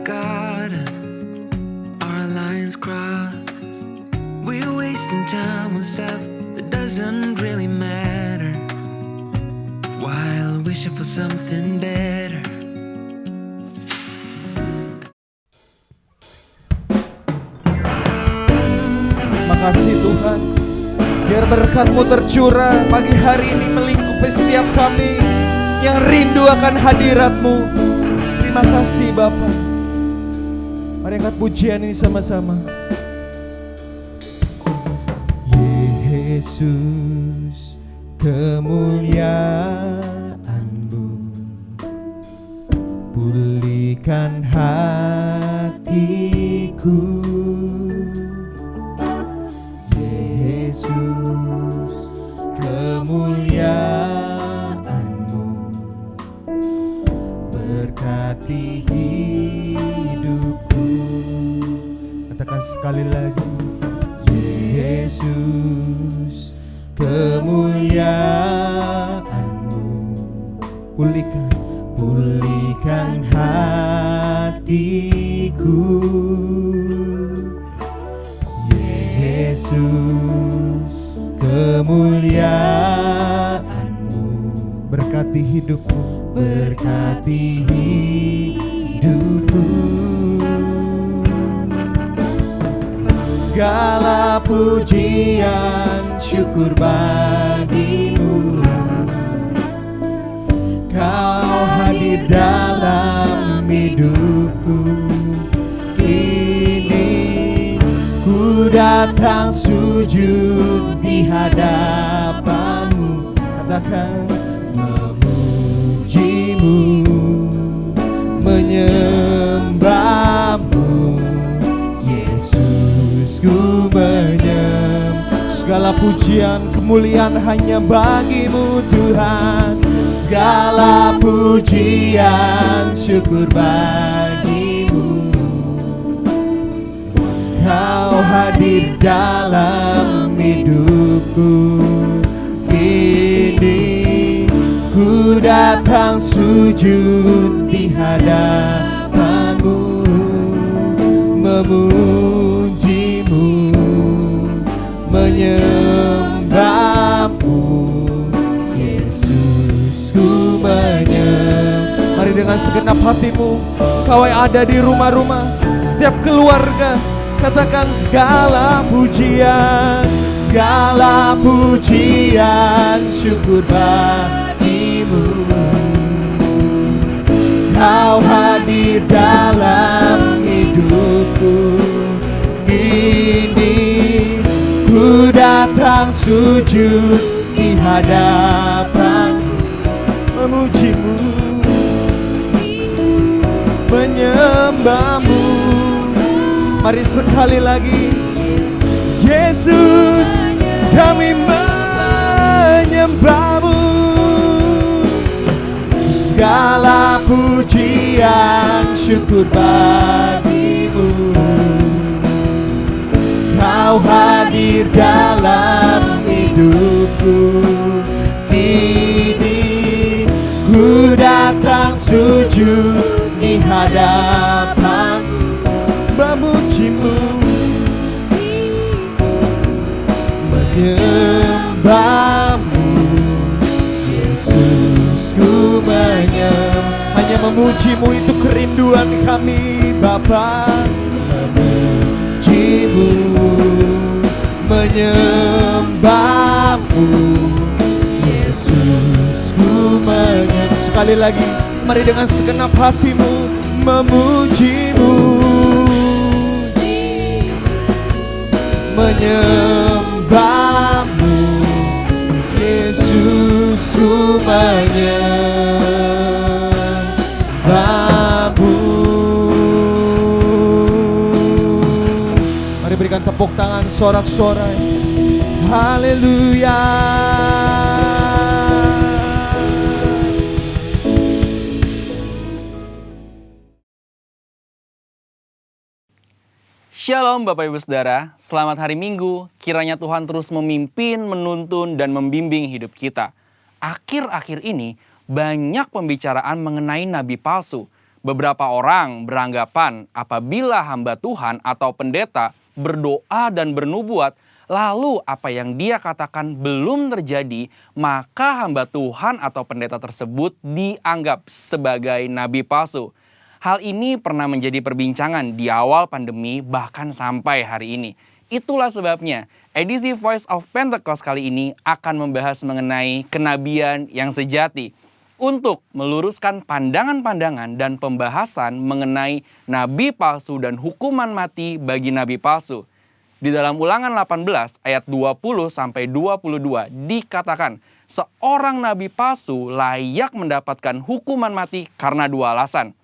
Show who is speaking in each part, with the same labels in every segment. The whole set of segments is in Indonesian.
Speaker 1: God, our lines crossed. We're wasting time on stuff that doesn't really matter, while wishing for something better.
Speaker 2: Makasih Tuhan, biar berkat-Mu tercurah pagi hari ini melingkupi setiap kami yang rindu akan hadirat-Mu. Terima kasih Bapa. Mari angkat pujian ini sama-sama. Yesus, kemuliaan-Mu pulihkan hatiku. Yesus, kemuliaan-Mu berkati hidupku. Katakan sekali lagi. Yesus, kemuliaan-Mu pulihkan hatiku. Yesus, kemuliaan-Mu berkati hidupku, berkati hidupku. Segala pujian syukur bagi-Mu, Kau hadir dalam hidupku. Kini ku datang sujud di hadapan-Mu. Katakan memuji-Mu, menyembah-Mu. Yesus, ku menyembah. Segala pujian kemuliaan hanya bagi-Mu Tuhan. Segala pujian syukur bagi-Mu, Kau hadir dalam hidupku. Kini ku datang sujud di hadapan-Mu, memuji-Mu, menyembah-Mu. Yesus, ku menyembah. Mari dengan segenap hatimu, Kau yang ada di rumah-rumah, setiap keluarga, katakan segala pujian syukur bagi-Mu. Kau hadir dalam hidupku. Kini ku datang sujud di hadapan, memuji-Mu, menyembah-Mu. Mari sekali lagi. Yesus, kami menyembah-Mu. Segala pujian syukur bagi-Mu. Kau hadir dalam hidupku. Kini ku datang sujud di hadapan, memuji-Mu, menyembah-Mu. Yesus, ku menyembah. Hanya memuji-Mu itu kerinduan kami Bapa. Memuji-Mu, menyembah-Mu. Yesus, ku menyembah. Sekali lagi, mari dengan segenap hatimu memuji-Mu, menyembah-Mu. Yesus, ku menyembah-Mu. Mari berikan tepuk tangan sorak-sorai. Haleluya.
Speaker 3: Shalom Bapak Ibu Saudara, selamat hari Minggu. Kiranya Tuhan terus memimpin, menuntun, dan membimbing hidup kita. Akhir-akhir ini banyak pembicaraan mengenai nabi palsu. Beberapa orang beranggapan apabila hamba Tuhan atau pendeta berdoa dan bernubuat, lalu apa yang dia katakan belum terjadi, maka hamba Tuhan atau pendeta tersebut dianggap sebagai nabi palsu. Hal ini pernah menjadi perbincangan di awal pandemi bahkan sampai hari ini. Itulah sebabnya edisi Voice of Pentecost kali ini akan membahas mengenai kenabian yang sejati, untuk meluruskan pandangan-pandangan dan pembahasan mengenai nabi palsu dan hukuman mati bagi nabi palsu. Di dalam Ulangan 18 ayat 20-22 dikatakan, seorang nabi palsu layak mendapatkan hukuman mati karena dua alasan.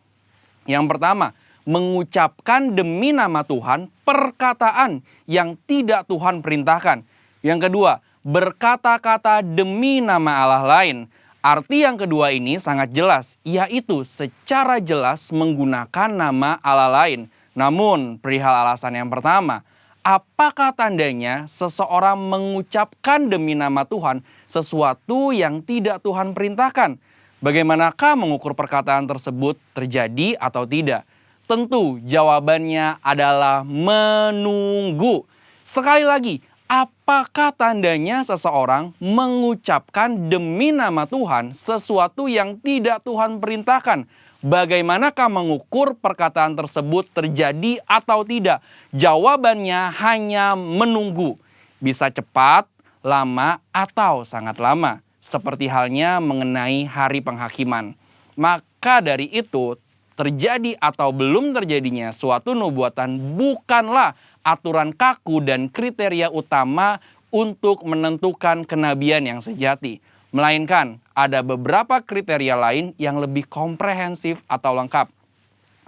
Speaker 3: Yang pertama, mengucapkan demi nama Tuhan perkataan yang tidak Tuhan perintahkan. Yang kedua, berkata-kata demi nama Allah lain. Arti yang kedua ini sangat jelas, yaitu secara jelas menggunakan nama Allah lain. Namun, perihal alasan yang pertama, apakah tandanya seseorang mengucapkan demi nama Tuhan sesuatu yang tidak Tuhan perintahkan? Bagaimanakah mengukur perkataan tersebut terjadi atau tidak? Tentu jawabannya adalah menunggu. Sekali lagi, apakah tandanya seseorang mengucapkan demi nama Tuhan sesuatu yang tidak Tuhan perintahkan? Bagaimanakah mengukur perkataan tersebut terjadi atau tidak? Jawabannya hanya menunggu. Bisa cepat, lama, atau sangat lama. Seperti halnya mengenai hari penghakiman. Maka dari itu, terjadi atau belum terjadinya suatu nubuatan bukanlah aturan kaku dan kriteria utama untuk menentukan kenabian yang sejati. Melainkan ada beberapa kriteria lain yang lebih komprehensif atau lengkap.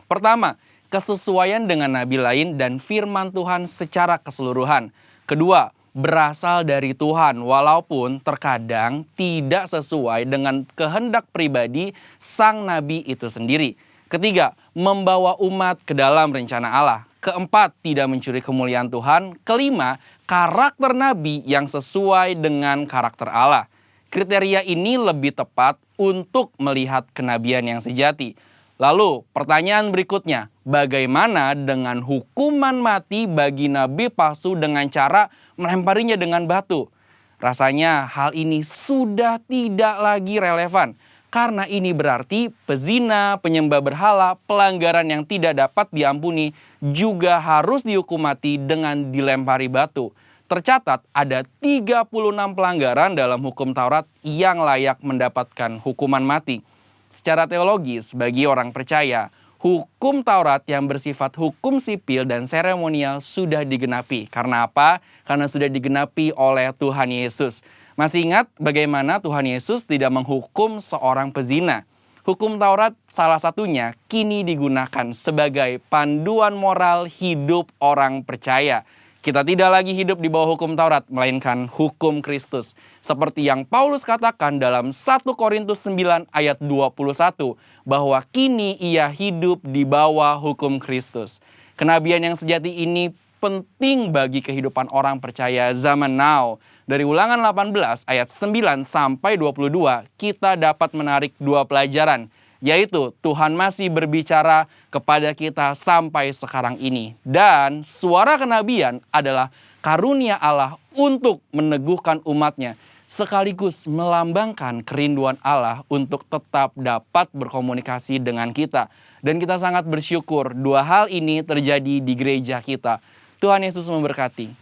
Speaker 3: Pertama, kesesuaian dengan nabi lain dan firman Tuhan secara keseluruhan. Kedua, berasal dari Tuhan walaupun terkadang tidak sesuai dengan kehendak pribadi sang nabi itu sendiri. Ketiga, membawa umat ke dalam rencana Allah. Keempat, tidak mencuri kemuliaan Tuhan. Kelima, karakter nabi yang sesuai dengan karakter Allah. Kriteria ini lebih tepat untuk melihat kenabian yang sejati. Lalu, pertanyaan berikutnya, bagaimana dengan hukuman mati bagi nabi palsu dengan cara melemparinya dengan batu? Rasanya hal ini sudah tidak lagi relevan. Karena ini berarti pezina, penyembah berhala, pelanggaran yang tidak dapat diampuni juga harus dihukum mati dengan dilempari batu. Tercatat ada 36 pelanggaran dalam hukum Taurat yang layak mendapatkan hukuman mati. Secara teologis, bagi orang percaya, hukum Taurat yang bersifat hukum sipil dan seremonial sudah digenapi. Karena apa? Karena sudah digenapi oleh Tuhan Yesus. Masih ingat bagaimana Tuhan Yesus tidak menghukum seorang pezina? Hukum Taurat salah satunya kini digunakan sebagai panduan moral hidup orang percaya. Kita tidak lagi hidup di bawah hukum Taurat, melainkan hukum Kristus. Seperti yang Paulus katakan dalam 1 Korintus 9 ayat 21, bahwa kini ia hidup di bawah hukum Kristus. Kenabian yang sejati ini penting bagi kehidupan orang percaya zaman now. Dari Ulangan 18 ayat 9 sampai 22, kita dapat menarik dua pelajaran, yaitu Tuhan masih berbicara kepada kita sampai sekarang ini. Dan suara kenabian adalah karunia Allah untuk meneguhkan umatnya, sekaligus melambangkan kerinduan Allah untuk tetap dapat berkomunikasi dengan kita. Dan kita sangat bersyukur dua hal ini terjadi di gereja kita. Tuhan Yesus memberkati.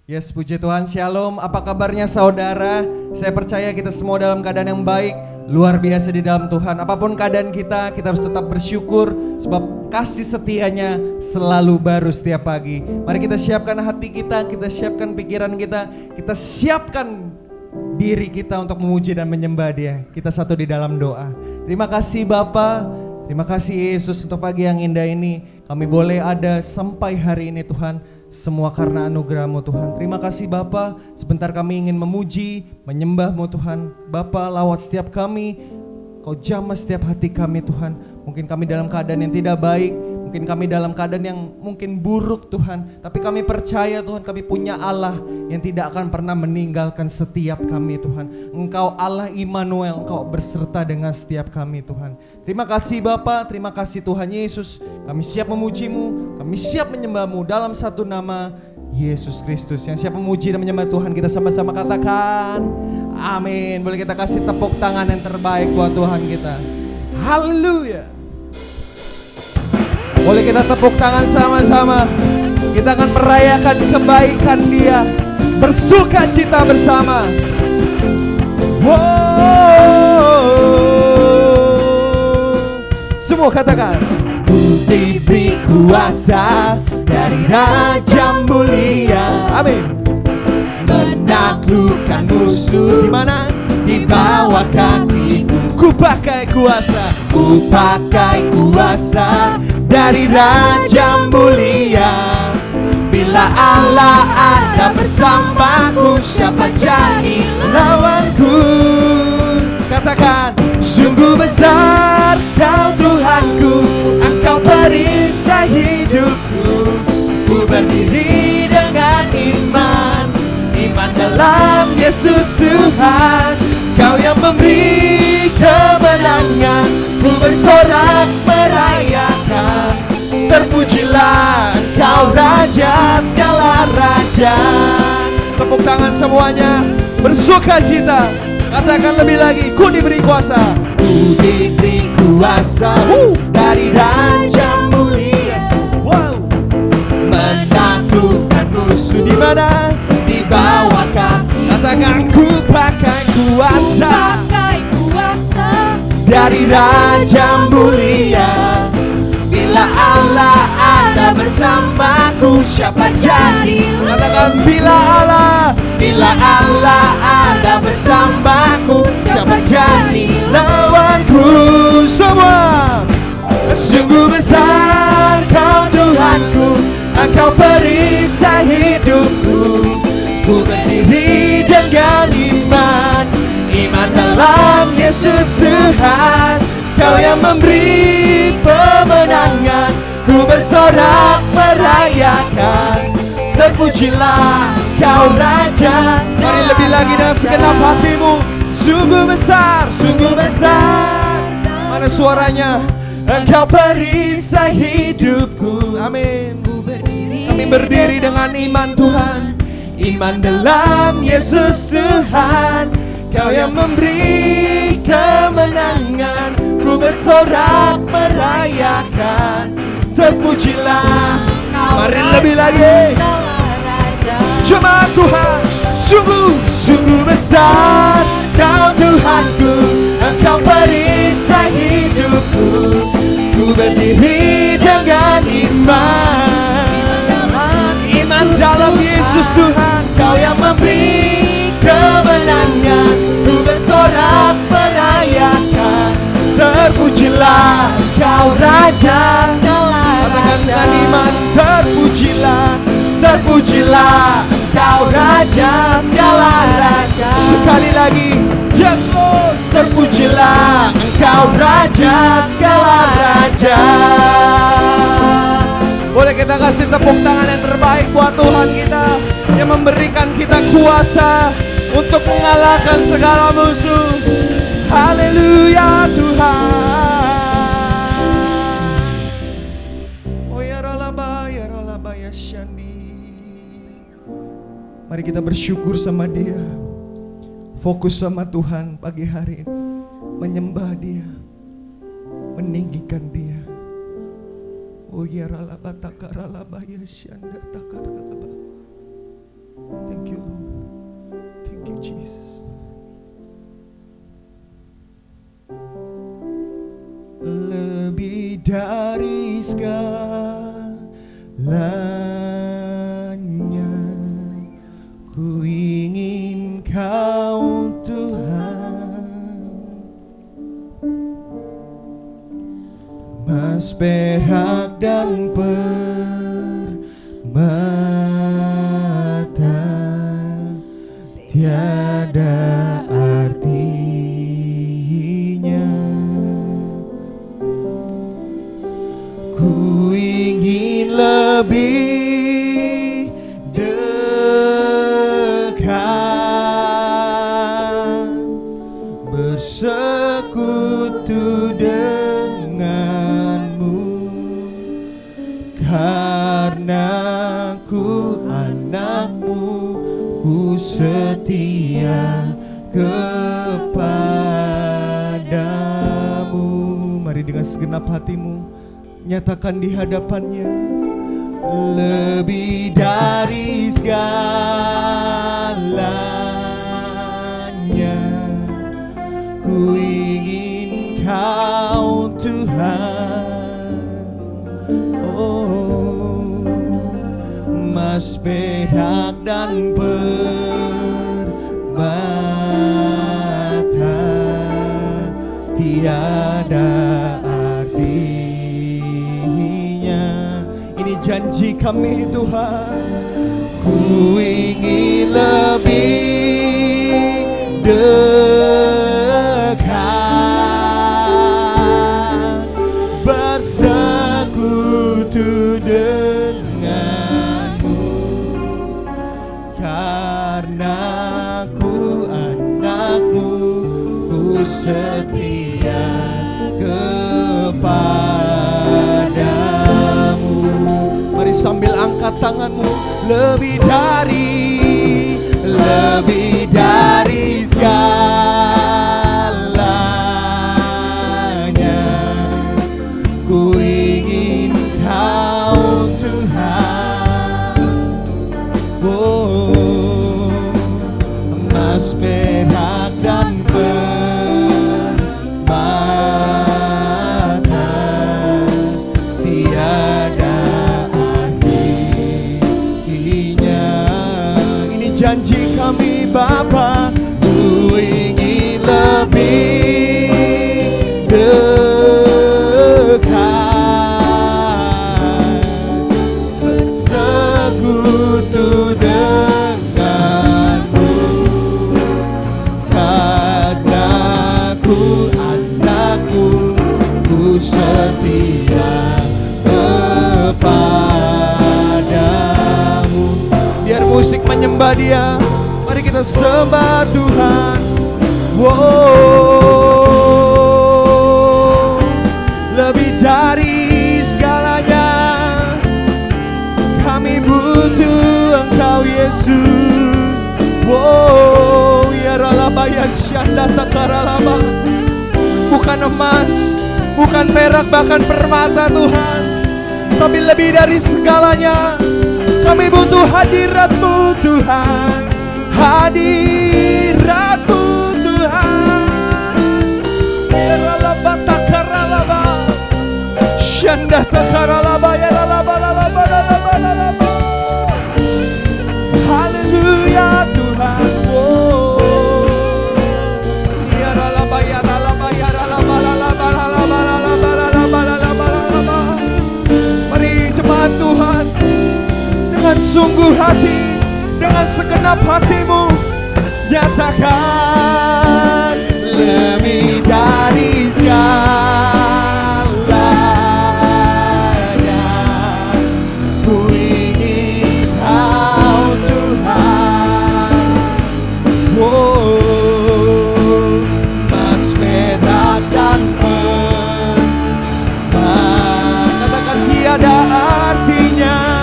Speaker 2: Yes, puji Tuhan, shalom. Apa kabarnya saudara? Saya percaya kita semua dalam keadaan yang baik, luar biasa di dalam Tuhan. Apapun keadaan kita harus tetap bersyukur sebab kasih setianya selalu baru setiap pagi. Mari kita siapkan hati kita siapkan pikiran kita siapkan diri kita untuk memuji dan menyembah Dia. Kita satu di dalam doa. Terima kasih Bapa, terima kasih Yesus untuk pagi yang indah ini. Kami boleh ada sampai hari ini Tuhan. Semua karena anugerah-Mu Tuhan. Terima kasih Bapa. Sebentar kami ingin memuji, menyembah-Mu Tuhan. Bapa, lawat setiap kami. Kau jamah setiap hati kami Tuhan. Mungkin kami dalam keadaan yang tidak baik. Mungkin kami dalam keadaan yang mungkin buruk Tuhan, tapi kami percaya Tuhan, kami punya Allah yang tidak akan pernah meninggalkan setiap kami Tuhan. Engkau Allah Immanuel, Engkau berserta dengan setiap kami Tuhan. Terima kasih Bapa, terima kasih Tuhan Yesus. Kami siap memuji-Mu, kami siap menyembah-Mu dalam satu nama Yesus Kristus. Yang siap memuji dan menyembah Tuhan, kita sama-sama katakan amin. Boleh kita kasih tepuk tangan yang terbaik buat Tuhan kita. Haleluya. Boleh kita tepuk tangan sama-sama. Kita akan merayakan kebaikan Dia, bersuka cita bersama. Wow. Semua katakan, Ku diberi kuasa dari Raja mulia, amin, menaklukkan musuh. Di mana? Di bawah kakiku. Ku pakai kuasa, ku pakai kuasa dari Raja mulia. Bila Allah ada bersamaku, siapa jadi lawanku? Katakan, sungguh besar Kau Tuhanku, Engkau perisai hidupku. Ku berdiri dengan iman, iman dalam Yesus Tuhan. Kau yang memberi kemenangan, ku bersorak merayakan. Terpujilah Engkau Raja segala raja. Tepuk tangan semuanya, bersuka cita. Katakan lebih lagi, ku diberi kuasa. Ku diberi kuasa dari Raja mulia. Wow. Menaklukkan musuh. Di mana? Di bawah kaki. Katakan, ku pakai kuasa dari Raja mulia. Bila Allah ada bersamaku, siapa jadi? Katakan, bila Allah ada bersamaku, siapa jadi lawanku? Semua, sungguh besar Kau Tuhanku, Engkau perisai hidupku. Ku berdiri dengan iman, iman dalam Yesus Tuhan. Kau yang memberi kemenangan, ku bersorak merayakan. Terpujilah Kau Raja. Mari lebih lagi dengan segenap hatimu. Sungguh besar, sungguh besar. Mana suaranya? Engkau perisai hidupku. Amin. Kami berdiri dengan iman Tuhan, iman dalam Yesus Tuhan. Kau yang memberi kemenangan, ku bersorak merayakan. Terpujilah. Mari lebih lagi. Jemaat Tuhan, sungguh besar Kau Tuhanku, Engkau perisai hidupku. Ku berdiri dengan iman dalam Yesus Tuhan. Kau yang memberi kemenangan, ku bersorak merayakan. Terpujilah Kau Raja. Katakan dengan iman, terpujilah Engkau Raja segala raja. Sekali lagi, yes Lord. Terpujilah Engkau Raja segala raja. Boleh kita kasih tepuk tangan yang terbaik buat Tuhan kita, yang memberikan kita kuasa untuk mengalahkan segala musuh. Haleluya Tuhan. Mari kita bersyukur sama Dia, fokus sama Tuhan pagi hari ini, menyembah Dia, meninggikan Dia. Oh ya ralaba takaralaba ya syanda takaralaba. Thank you Lord, thank you Jesus. Lebih dari segalanya, ku ingin Kau Tuhan, emas, perak dan permata tiada artinya. Ku lebih dekat, bersekutu denganmu, karena ku anakmu, ku setia kepadamu. Mari dengan segenap hatimu nyatakan di hadapannya. Lebih dari segalanya, ku ingin Kau Tuhan. Oh, emas, perak dan permata tiada artinya. Ini janji kami Tuhan. Ku ingin lebih dekat, bersekutu denganmu, karena ku anakmu, ku setia kepadamu. Mari sambil angkat tanganmu. Lebih dari segalanya, ku ingin Kau Tuhan. Oh, emas, perak dan permata tiada artinya. Ini janji kami Bapa. Ku ingin lebih dekat, bersekutu denganmu, karena ku anakmu, ku setia kepadamu. Biar musik menyembah Dia, mari kita sembah Tuhan. Wow, lebih dari segalanya, kami butuh Engkau Yesus. Wow, ya ralaba ya syanda takaralaba. Bukan emas, bukan perak, bahkan permata Tuhan, tapi lebih dari segalanya, kami butuh hadirat-Mu Tuhan. Hadirat-Mu Tuhan. Ralaba takaralaba, syanda takaralaba ya ralaba lalaba lalaba lalaba. Haleluya Tuhan. Oh, ya ralaba ya ralaba ya ralaba lalaba lalaba lalaba lalaba lalaba lalaba. Mari jemaat Tuhan, dengan sungguh hati, dengan segenap hatimu, nyatakan lebih dari segalanya, ku ingin Kau Tuhan. Oh, emas, perak dan permata, katakan tiada artinya.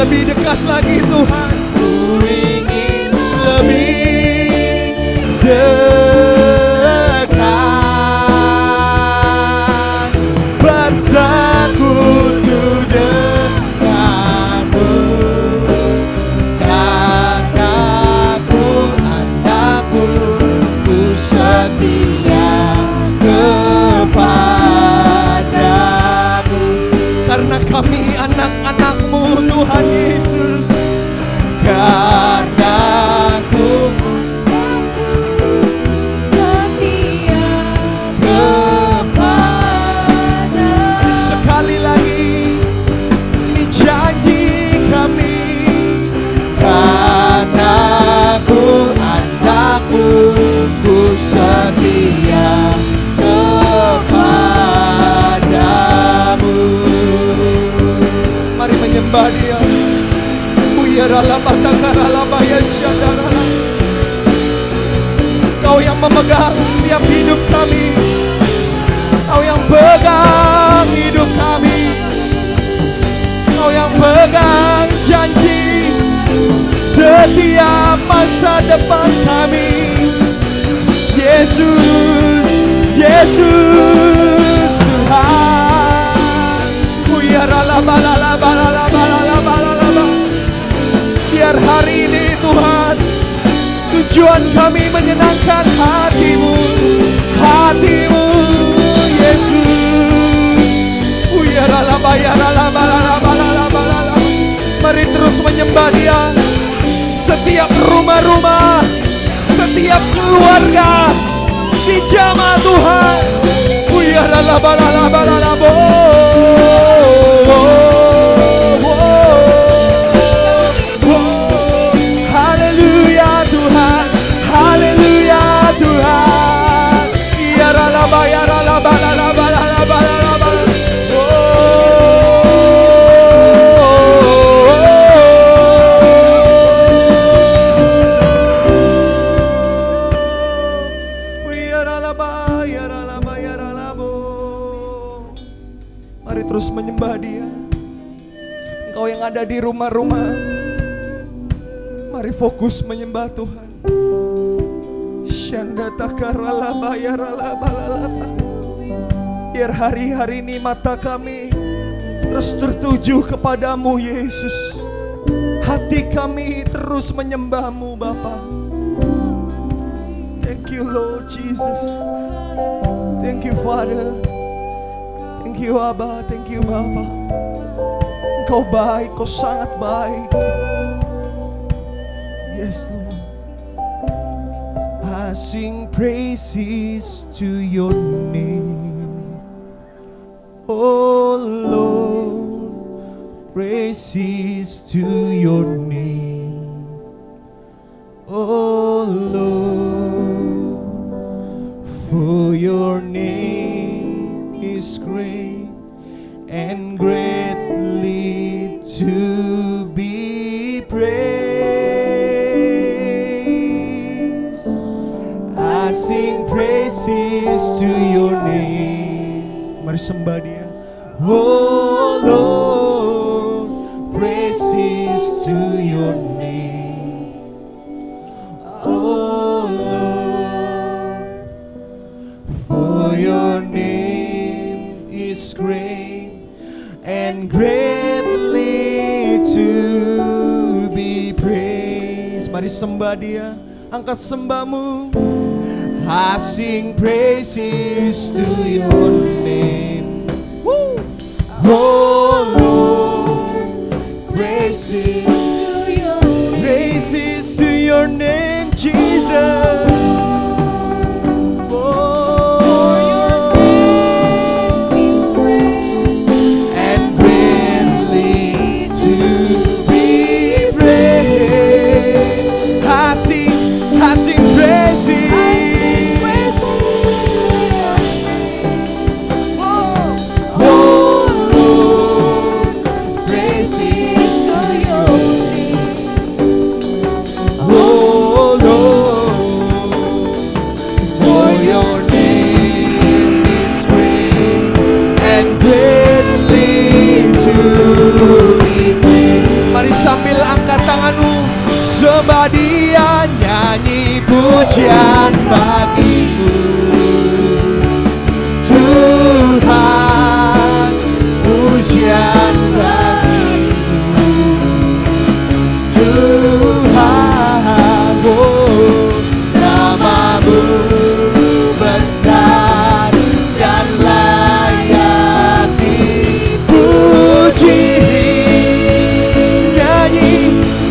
Speaker 2: Lebih dekat lagi Tuhan. Ku ingin lebih dekat, bersekutu denganmu, karena ku anakmu, ku setia kepadamu. Karena kami anak-anak-Mu Tuhan Yesus, karena ku Kau yang memegang setiap hidup kami, Kau yang pegang hidup kami, Kau yang pegang janji setiap masa depan kami. Yesus, Yesus Tuhan. Biar hari ini Tuhan, tujuan kami menyenangkan hati-Mu, hati-Mu Yesus. Mari terus menyembah Dia. Setiap rumah-rumah, setiap keluarga dijamah Tuhan. Haleluya Tuhan, haleluya Tuhan. Mari terus menyembah Dia. Engkau yang ada di rumah-rumah, mari fokus menyembah Tuhan. Biar hari-hari ini mata kami terus tertuju kepadamu Yesus. Hati kami terus menyembah-Mu Bapa. Thank you Lord Jesus. Thank you Father. Thank you Abba. Thank you Bapa. Engkau baik, Kau sangat baik. Yes Lord. I sing praises to your name, oh Lord, praises to your name, oh Lord, for your name is great and greatly to be praised. I sing praises to your name. Mari sembah Dia. Oh Lord, praises to your name. Oh Lord, for your name is great and greatly to be praised. Mari sembah Dia. Angkat sembahmu. I sing praises to your name. Woo! Oh Lord, praises to your name, Jesus. Oh, and greatly to be praised. I sing praises. Mari sambil angkat tanganmu, sembah Dia, nyanyi pujian bagimu Tuhan, pujian bagimu Tuhan. Oh, nama-Mu besar dan layak dipuji.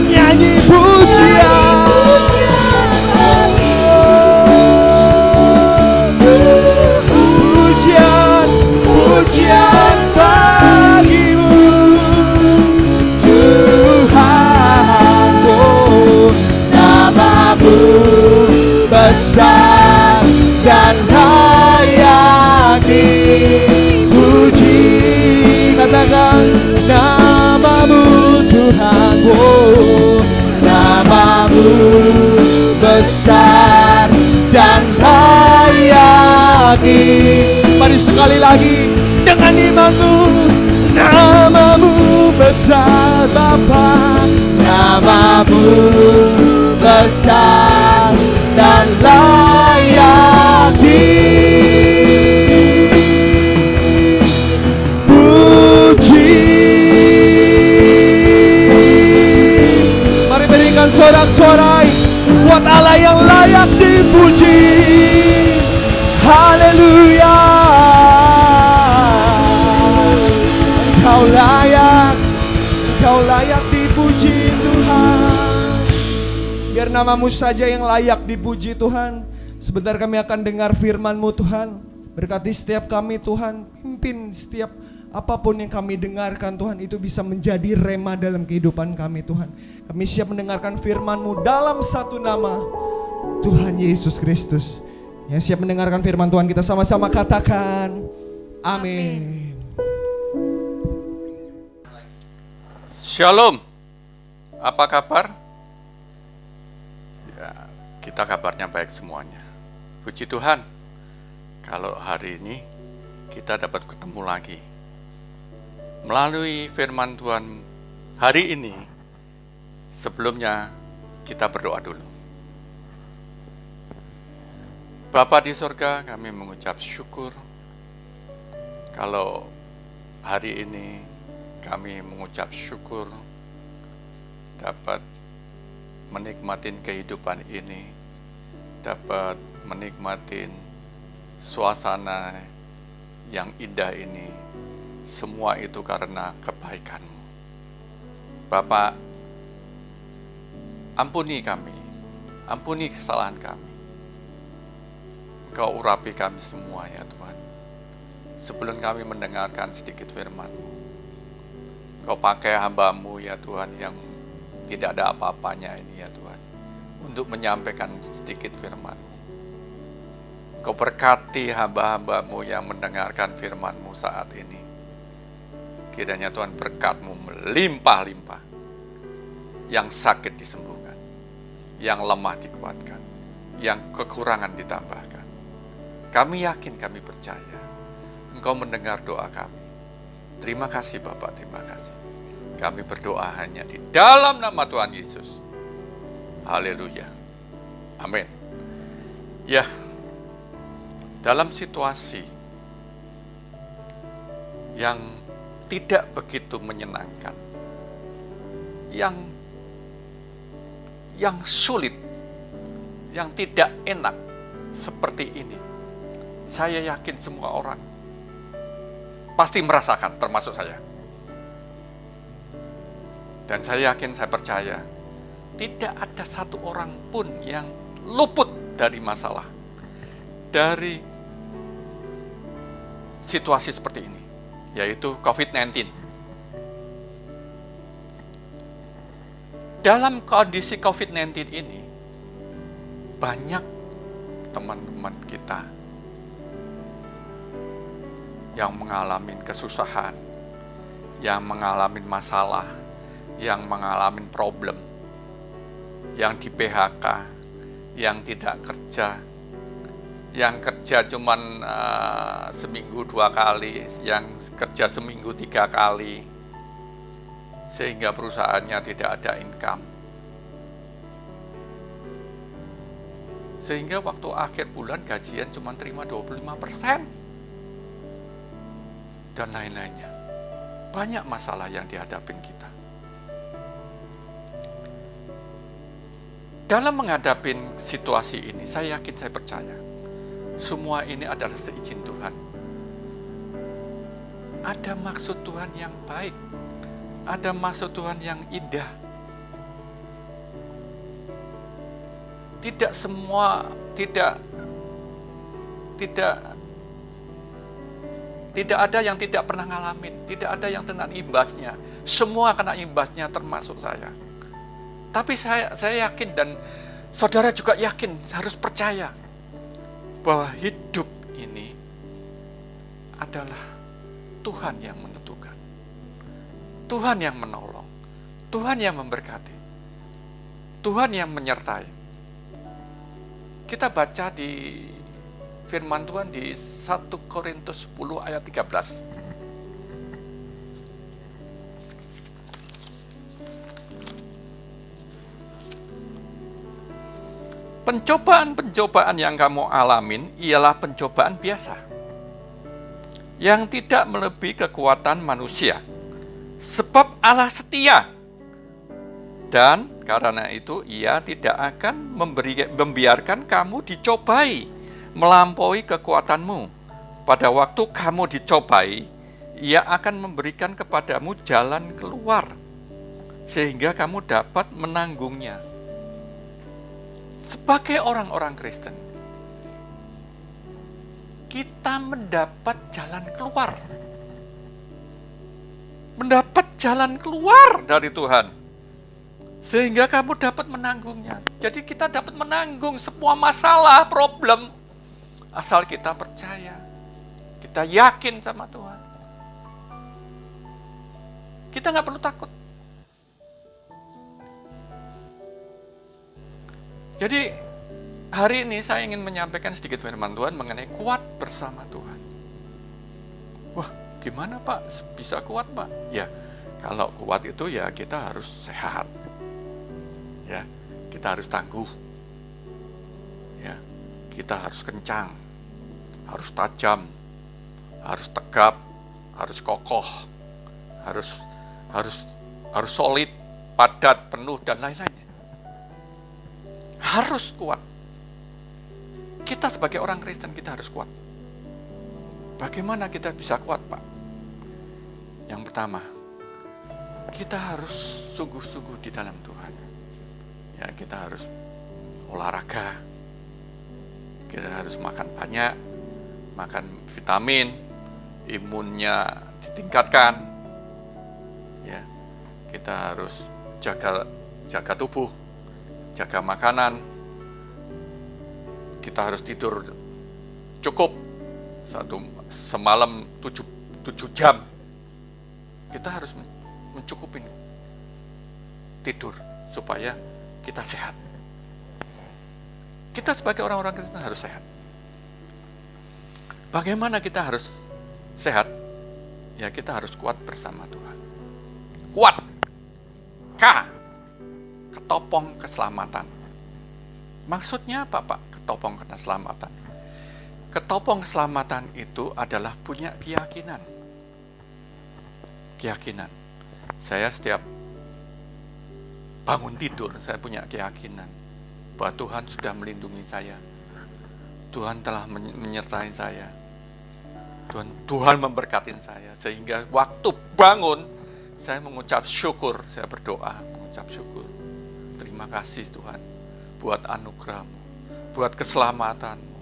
Speaker 2: Nyanyi pujian. lagi. Mari sekali lagi dengan imanmu. Namamu besar Bapa, namamu besar dan layak dipuji. Mari berikan sorak-sorai buat Allah yang layak dipuji. Haleluya. Engkau layak dipuji Tuhan. Biar namamu saja yang layak dipuji Tuhan. Sebentar kami akan dengar firman-Mu Tuhan. Berkati setiap kami Tuhan. Pimpin setiap apapun yang kami dengarkan Tuhan, itu bisa menjadi rema dalam kehidupan kami Tuhan. Kami siap mendengarkan firman-Mu dalam satu nama, Tuhan Yesus Kristus. Yang siap mendengarkan firman Tuhan, kita sama-sama katakan amin.
Speaker 4: Shalom, apa kabar? Ya, kita kabarnya baik semuanya. Puji Tuhan, kalau hari ini kita dapat ketemu lagi. Melalui firman Tuhan hari ini, sebelumnya kita berdoa dulu. Bapa di sorga, kami mengucap syukur kalau hari ini kami mengucap syukur dapat menikmati kehidupan ini, dapat menikmati suasana yang indah ini. Semua itu karena kebaikan-Mu. Bapak, ampuni kami, ampuni kesalahan kami. Engkau urapi kami semua ya Tuhan. Sebelum kami mendengarkan sedikit firman-Mu, Engkau pakai hamba-Mu ya Tuhan yang tidak ada apa-apanya ini ya Tuhan, untuk menyampaikan sedikit firman-Mu. Engkau berkati hamba-hamba-Mu yang mendengarkan firman-Mu saat ini. Kiranya Tuhan berkat-Mu melimpah-limpah. Yang sakit disembuhkan, yang lemah dikuatkan, yang kekurangan ditambahkan. Kami yakin, kami percaya Engkau mendengar doa kami. Terima kasih Bapak, terima kasih. Kami berdoa hanya di dalam nama Tuhan Yesus. Haleluya. Amin. Ya, dalam situasi yang tidak begitu menyenangkan, yang sulit, yang tidak enak seperti ini, saya yakin semua orang pasti merasakan, termasuk saya. Dan saya yakin, saya percaya, tidak ada satu orang pun yang luput dari masalah, dari situasi seperti ini, yaitu COVID-19. Dalam kondisi COVID-19 ini, banyak teman-teman kita yang mengalami kesusahan, yang mengalami masalah, yang mengalami problem, yang di PHK, yang tidak kerja, yang kerja cuman seminggu 2 kali, yang kerja seminggu 3 kali, sehingga perusahaannya tidak ada income. Sehingga waktu akhir bulan gajian cuma terima 25%. Dan lain-lainnya. Banyak masalah yang dihadapin kita. Dalam menghadapi situasi ini, saya yakin, saya percaya, semua ini adalah seizin Tuhan. Ada maksud Tuhan yang baik. Ada maksud Tuhan yang indah. Tidak semua, tidak ada yang tidak pernah ngalamin, tidak ada yang kena imbasnya. Semua kena imbasnya, termasuk saya. Tapi saya yakin, dan saudara juga yakin, harus percaya bahwa hidup ini adalah Tuhan yang menentukan, Tuhan yang menolong, Tuhan yang memberkati, Tuhan yang menyertai. Kita baca di firman Tuhan di 1 Korintus 10 ayat 13. Pencobaan-pencobaan yang kamu alamin ialah pencobaan biasa, yang tidak melebihi kekuatan manusia. Sebab Allah setia, dan karena itu Ia tidak akan membiarkan kamu dicobai melampaui kekuatanmu. Pada waktu kamu dicobai, Ia akan memberikan kepadamu jalan keluar, sehingga kamu dapat menanggungnya. Sebagai orang-orang Kristen, kita mendapat jalan keluar. Mendapat jalan keluar dari Tuhan. Sehingga kamu dapat menanggungnya. Jadi kita dapat menanggung semua masalah, problem. Asal kita percaya. Kita yakin sama Tuhan. Kita nggak perlu takut. Jadi hari ini saya ingin menyampaikan sedikit firman Tuhan mengenai kuat bersama Tuhan. Wah, gimana Pak? Bisa kuat Pak? Ya, kalau kuat itu ya kita harus sehat. Ya, kita harus tangguh. Ya, kita harus kencang, harus tajam, harus tegap, harus kokoh, harus solid, padat, penuh dan lain-lainnya. Harus kuat. Kita sebagai orang Kristen kita harus kuat. Bagaimana kita bisa kuat, Pak? Yang pertama, kita harus sungguh-sungguh di dalam Tuhan. Ya, kita harus olahraga. Kita harus makan banyak, makan vitamin, imunnya ditingkatkan. Ya, kita harus jaga tubuh, jaga makanan. Kita harus tidur cukup semalam 7 jam. Kita harus mencukupi tidur supaya kita sehat. Kita sebagai orang-orang Kristen harus sehat. Bagaimana kita harus sehat? Ya, kita harus kuat bersama Tuhan. Kuat. K. Ketopong keselamatan. Maksudnya apa, Pak? Ketopong keselamatan. Ketopong keselamatan itu adalah punya keyakinan. Keyakinan. Saya setiap bangun tidur, saya punya keyakinan bahwa Tuhan sudah melindungi saya. Tuhan telah menyertai saya. Tuhan memberkati saya. Sehingga waktu bangun, saya mengucap syukur. Saya berdoa, mengucap syukur. Terima kasih Tuhan buat anugerah-Mu, buat keselamatan-Mu,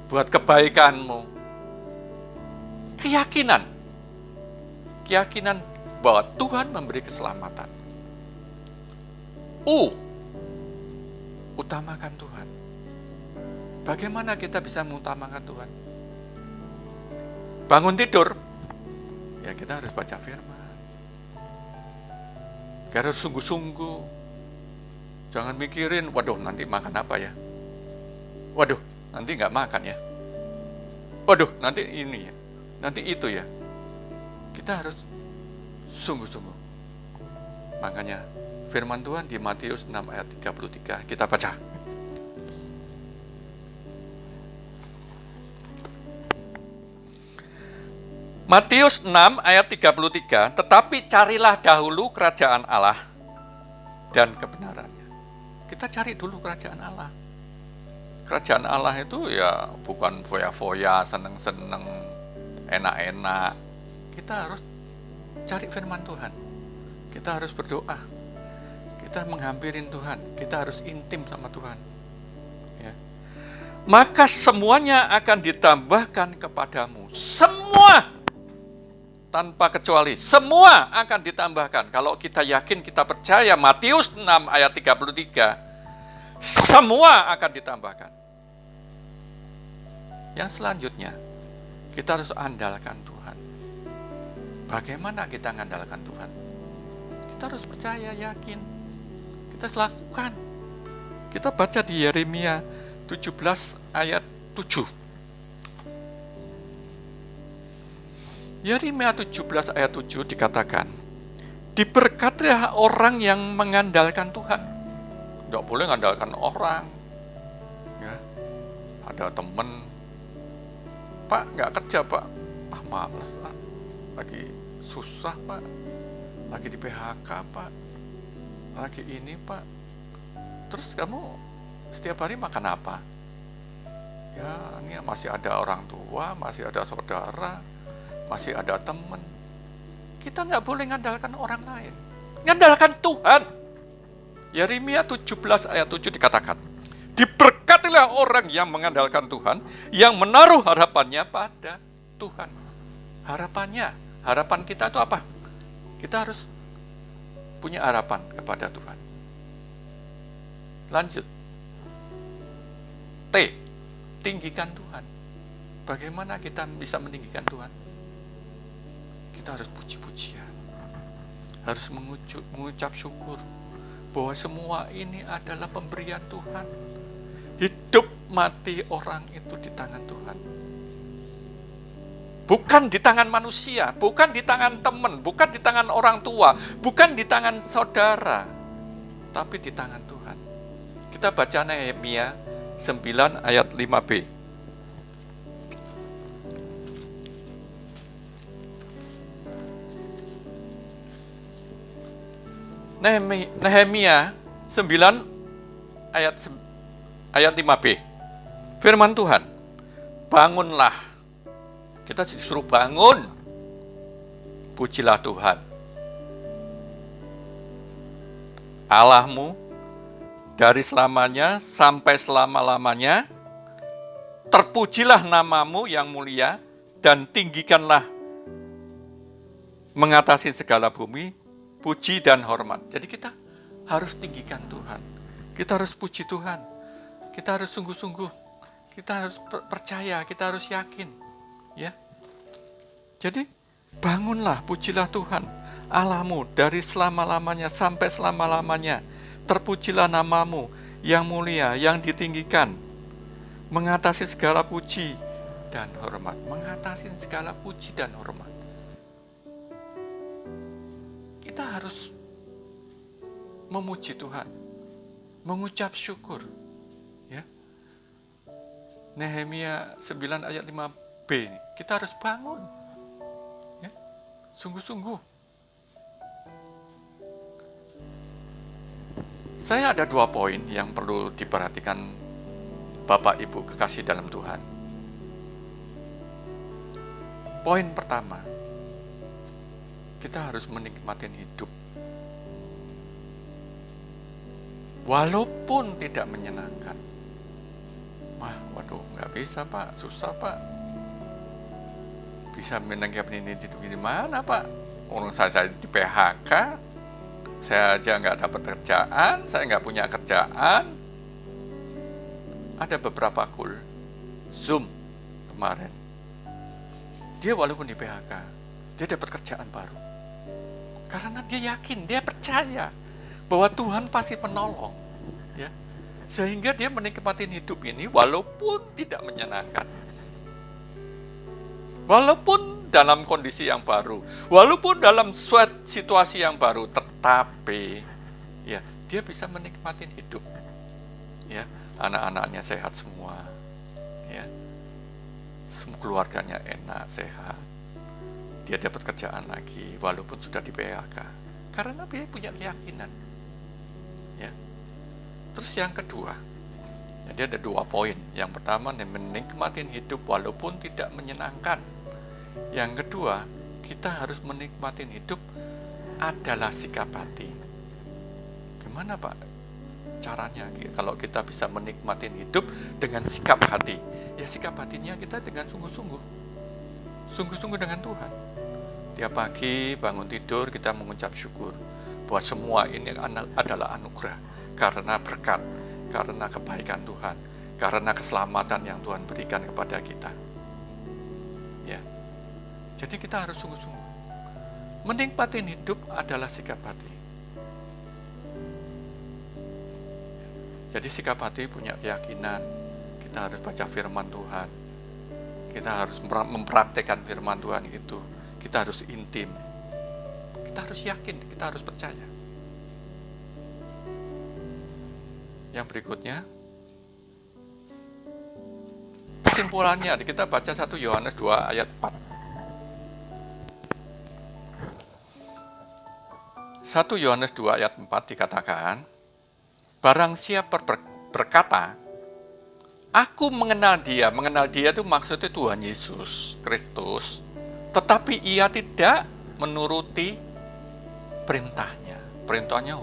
Speaker 4: buat kebaikan-Mu. Keyakinan. Keyakinan bahwa Tuhan memberi keselamatan. Utamakan Tuhan. Bagaimana kita bisa mengutamakan Tuhan? Bangun tidur, ya kita harus baca firman. Kita harus sungguh-sungguh. Jangan mikirin, waduh nanti makan apa ya? Waduh, nanti nggak makan ya? Waduh, nanti ini ya? Nanti itu ya? Kita harus sungguh-sungguh. Makanya firman Tuhan di Matius 6 ayat 33, kita baca. Matius 6 ayat 33, tetapi carilah dahulu kerajaan Allah dan kebenarannya. Kita cari dulu kerajaan Allah. Kerajaan Allah itu ya bukan foya-foya, seneng-seneng, enak-enak. Kita harus cari firman Tuhan. Kita harus berdoa. Kita menghampirin Tuhan. Kita harus intim sama Tuhan. Ya. Maka semuanya akan ditambahkan kepadamu. Semua. Tanpa kecuali. Semua akan ditambahkan. Kalau kita yakin, kita percaya Matius 6 ayat 33. Semua akan ditambahkan. Yang selanjutnya, kita harus andalkan Tuhan. Bagaimana kita mengandalkan Tuhan? Kita harus percaya, yakin. Kita harus lakukan. Kita baca di Yeremia 17 ayat 7. Yeremia 17 ayat 7 dikatakan, diberkatilah orang yang mengandalkan Tuhan. Tidak boleh mengandalkan orang. Ya, ada temen, Pak nggak kerja Pak, males Pak, lagi susah Pak, lagi di PHK Pak, lagi ini Pak. Terus kamu setiap hari makan apa? Ya ini masih ada orang tua, masih ada saudara, masih ada teman. Kita nggak boleh mengandalkan orang lain, mengandalkan Tuhan. Yeremia 17 ayat 7 dikatakan, diberkatilah orang yang mengandalkan Tuhan, yang menaruh harapannya pada Tuhan. Harapan kita itu apa? Kita harus punya harapan kepada Tuhan. Lanjut. T, tinggikan Tuhan. Bagaimana kita bisa meninggikan Tuhan? Kita harus puji-pujian, harus mengucap syukur bahwa semua ini adalah pemberian Tuhan. Hidup mati orang itu di tangan Tuhan, bukan di tangan manusia, bukan di tangan teman, bukan di tangan orang tua, bukan di tangan saudara, tapi di tangan Tuhan. Kita baca Nehemia 9 ayat 5b. Nehemia 9 ayat 5b. Firman Tuhan, bangunlah. Kita disuruh bangun. Pujilah Tuhan Allahmu dari selamanya sampai selama-lamanya. Terpujilah namamu yang mulia dan tinggikanlah mengatasi segala bumi puji dan hormat. Jadi kita harus tinggikan Tuhan. Kita harus puji Tuhan. Kita harus sungguh-sungguh. Kita harus percaya, kita harus yakin. Ya. Jadi bangunlah, pujilah Tuhan Allahmu dari selama-lamanya sampai selama-lamanya. Terpujilah namamu yang mulia, yang ditinggikan. Mengatasi segala puji dan hormat. Mengatasi segala puji dan hormat. Kita harus memuji Tuhan, mengucap syukur. Ya. Nehemia 9 ayat 5b, kita harus bangun. Ya. Sungguh-sungguh. Saya ada 2 poin yang perlu diperhatikan Bapak Ibu kekasih dalam Tuhan. Poin pertama, kita harus menikmati hidup. Walaupun tidak menyenangkan. Waduh, nggak bisa Pak, susah Pak. Bisa menikmati hidup di mana Pak? Orang saya di PHK, saya aja nggak dapat kerjaan, saya nggak punya kerjaan. Ada beberapa Zoom kemarin. Dia walaupun di PHK, dia dapat kerjaan baru. Karena dia yakin, dia percaya bahwa Tuhan pasti menolong. Ya. Sehingga dia menikmati hidup ini walaupun tidak menyenangkan. Walaupun dalam kondisi yang baru, walaupun dalam situasi yang baru, tetapi ya, dia bisa menikmati hidup. Ya, anak-anaknya sehat semua. Ya. Semua keluarganya enak, sehat. Dia dapat kerjaan lagi walaupun sudah di PHK karena dia punya keyakinan. Ya. Terus yang kedua, jadi ada 2 poin. Yang pertama, menikmati hidup walaupun tidak menyenangkan. Yang kedua, kita harus menikmati hidup adalah sikap hati. Gimana Pak caranya kalau kita bisa menikmati hidup dengan sikap hati? Ya sikap hatinya kita dengan sungguh-sungguh. Sungguh-sungguh dengan Tuhan. Tiap pagi bangun tidur kita mengucap syukur bahwa semua ini adalah anugerah karena berkat, karena kebaikan Tuhan, karena keselamatan yang Tuhan berikan kepada kita. Ya. Jadi kita harus sungguh-sungguh. Menikmati hidup adalah sikap hati. Jadi sikap hati punya keyakinan, kita harus baca firman Tuhan. Kita harus mempraktekkan firman Tuhan itu. Kita harus intim. Kita harus yakin, kita harus percaya. Yang berikutnya, kesimpulannya, kita baca 1 Yohanes 2 ayat 4. 1 Yohanes 2 ayat 4 dikatakan, barang siapa berkata, aku mengenal dia itu maksudnya Tuhan Yesus Kristus, tetapi ia tidak menuruti perintahnya. Perintahnya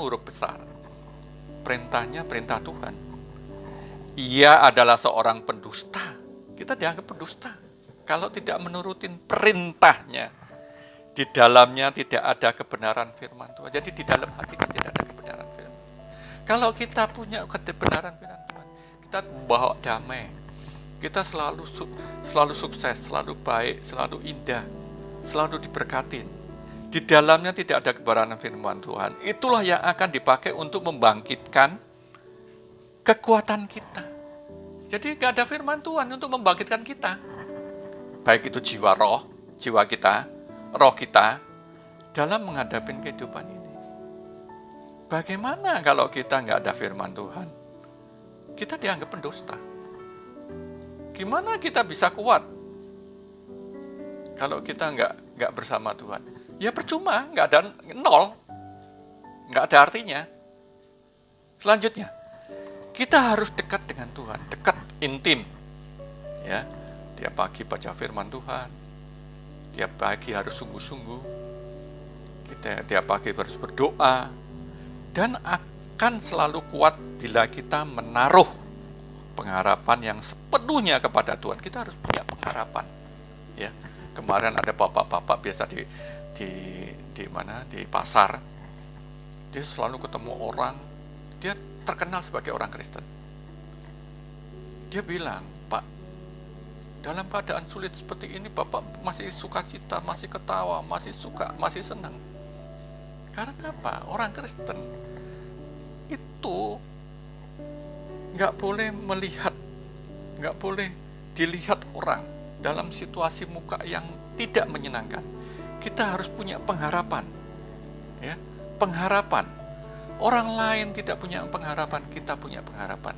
Speaker 4: huruf besar. Perintahnya perintah Tuhan. Ia adalah seorang pendusta. Kita dianggap pendusta kalau tidak menurutin perintahnya. Di dalamnya tidak ada kebenaran firman Tuhan. Jadi di dalam hati kita tidak ada kebenaran firman. Kalau kita punya kebenaran firman Tuhan, kita bawa damai. Kita selalu sukses, selalu baik, selalu indah, selalu diberkatin. Di dalamnya tidak ada kebenaran firman Tuhan. Itulah yang akan dipakai untuk membangkitkan kekuatan kita. Jadi tidak ada firman Tuhan untuk membangkitkan kita. Baik itu jiwa kita, roh kita, dalam menghadapi kehidupan ini. Bagaimana kalau kita nggak ada firman Tuhan? Kita dianggap pendusta. Gimana kita bisa kuat kalau kita nggak bersama Tuhan? Ya percuma, nggak ada nol, nggak ada artinya. Selanjutnya, kita harus dekat dengan Tuhan, dekat, intim. Ya, tiap pagi baca firman Tuhan, tiap pagi harus sungguh-sungguh, kita tiap pagi harus berdoa, dan akan selalu kuat bila kita menaruh pengharapan yang sepenuhnya kepada Tuhan. Kita harus punya pengharapan. Ya, kemarin ada bapak-bapak biasa di pasar, dia selalu ketemu orang, dia terkenal sebagai orang Kristen. Dia bilang, Pak, dalam keadaan sulit seperti ini, Bapak masih sukacita, masih ketawa, masih suka, masih senang. Karena apa? Orang Kristen itu nggak boleh nggak boleh dilihat orang dalam situasi muka yang tidak menyenangkan. Kita harus punya pengharapan, ya, pengharapan. Orang lain tidak punya pengharapan, kita punya pengharapan.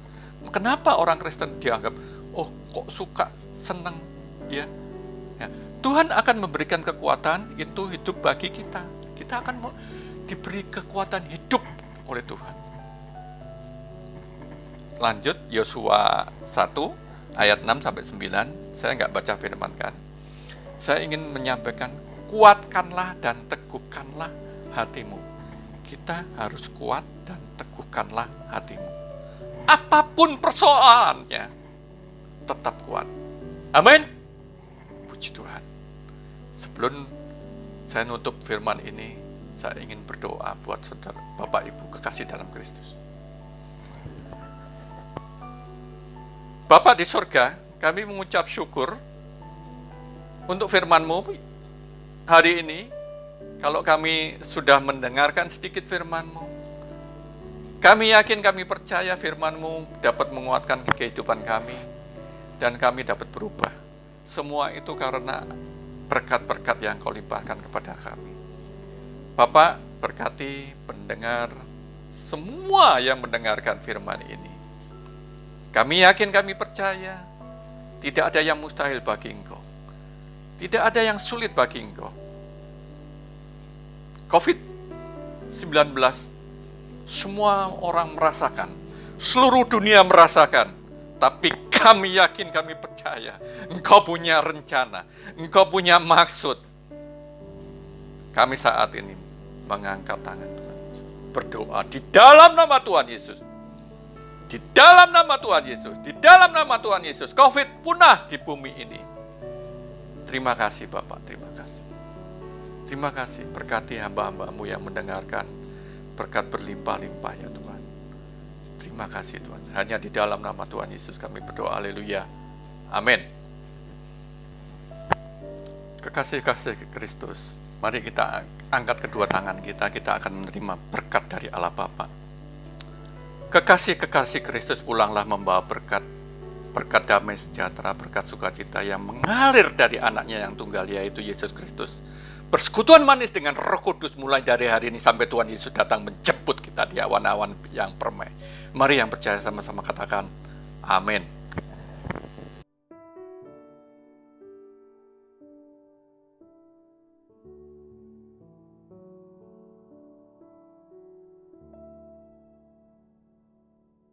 Speaker 4: Kenapa orang Kristen dianggap, oh kok suka, senang, ya? Ya. Tuhan akan memberikan kekuatan itu hidup bagi kita. Kita akan diberi kekuatan hidup oleh Tuhan. Lanjut, Yosua 1 ayat 6 sampai 9. Saya nggak baca firman kan. Saya ingin menyampaikan, kuatkanlah dan teguhkanlah hatimu. Kita harus kuat dan teguhkanlah hatimu. Apapun persoalannya, tetap kuat. Amin. Puji Tuhan. Sebelum saya nutup firman ini, saya ingin berdoa buat saudara, Bapak Ibu kekasih dalam Kristus. Bapa di surga, kami mengucap syukur untuk firman-Mu hari ini. Kalau kami sudah mendengarkan sedikit firman-Mu, kami yakin, kami percaya firman-Mu dapat menguatkan kehidupan kami, dan kami dapat berubah. Semua itu karena berkat-berkat yang Kau limpahkan kepada kami. Bapak, berkati pendengar, semua yang mendengarkan firman ini. Kami yakin, kami percaya, tidak ada yang mustahil bagi Engkau. Tidak ada yang sulit bagi Engkau. COVID-19, semua orang merasakan, seluruh dunia merasakan, tapi kami yakin, kami percaya, Engkau punya rencana, Engkau punya maksud. Kami saat ini mengangkat tangan Tuhan, berdoa di dalam nama Tuhan Yesus. Di dalam nama Tuhan Yesus, di dalam nama Tuhan Yesus, COVID punah di bumi ini. Terima kasih Bapak, terima kasih. Terima kasih, berkati hamba-hamba-Mu yang mendengarkan, berkat berlimpah-limpah ya Tuhan. Terima kasih Tuhan, hanya di dalam nama Tuhan Yesus kami berdoa, haleluya, amin. Kekasih-kasih Kristus, mari kita angkat kedua tangan kita akan menerima berkat dari Allah Bapa. Kekasih-kekasih Kristus, pulanglah membawa berkat berkat damai sejahtera, berkat sukacita yang mengalir dari anaknya yang tunggal, yaitu Yesus Kristus. Persekutuan manis dengan Roh Kudus mulai dari hari ini sampai Tuhan Yesus datang menjemput kita di awan-awan yang permai. Mari yang percaya sama-sama katakan, amin.